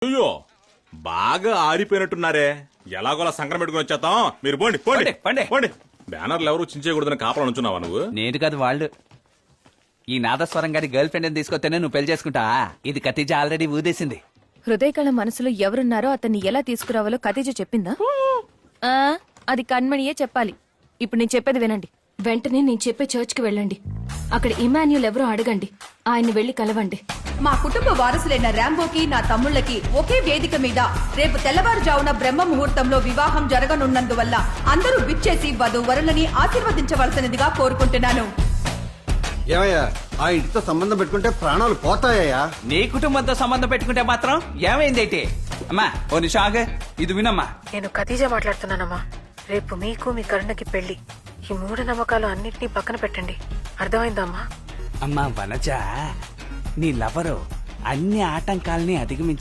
అయ్యో బాగా ఆరిపోయినట్టున్నారే. ఎలాగోలా సంక్రమం పెట్టుకుని వచ్చేద్దాం. మీరు పోండి పోండి పండి. పోండి. బ్యానర్లు ఎవరు చించేయకూడదని కాపలా నుంచున్నావా నువ్వు? నేను కాదు వాళ్ళు. ఈ నాదస్వరం గారి గర్ల్ ఫ్రెండ్ తీసుకొస్తేనే నువ్వు పెళ్లి చేసుకుంటా. ఇది ఖతీజా ఆల్రెడీ ఊదేసింది. హృదయకళ మనసులో ఎవరున్నారో అతన్ని ఎలా తీసుకురావాలో ఖతీజ చెప్పిందా? అది కణ్మణియే చెప్పాలి. ఇప్పుడు నేను చెప్పేది వినండి. వెంటనే నేను చెప్పే చర్చ్కి వెళ్ళండి. అక్కడ ఇమాన్యుల్ ఎవరో అడగండి. ఆయన్ని వెళ్లి కలవండి. మా కుటుంబ వారసులైన రాంబోకి నా తమ్ముళ్ళకి ఒకే వేదిక మీద రేపు తెల్లవారుజామున బ్రహ్మ ముహూర్తంలో వివాహం జరగనున్నందువల్ల అందరూ విచ్చేసి వధూవరులని ఆశీర్వదించవలసినదిగా కోరుకుంటున్నాను. ఏమయ్యా, ఆ ఇంటితో సంబంధం పెట్టుకుంటే ప్రాణాలు పోతాయా? నీ కుటుంబంతో సంబంధం పెట్టుకుంటే మాత్రం ఏమైందైతే? అమ్మా ఓ నిమిషం ఆగు. ఇది వినమ్మా. నేను ఖతీజా మాట్లాడుతున్నానమ్మా. రేపు మీకు మీ కరుణకి పెళ్లి. ఈ మూఢనమ్మకాలు అన్నిటినీ పక్కన పెట్టండి. అర్థమైందమ్మా? అమ్మా వనజ, నీ లవరు అన్ని ఆటంకాల్ని అధిగమించి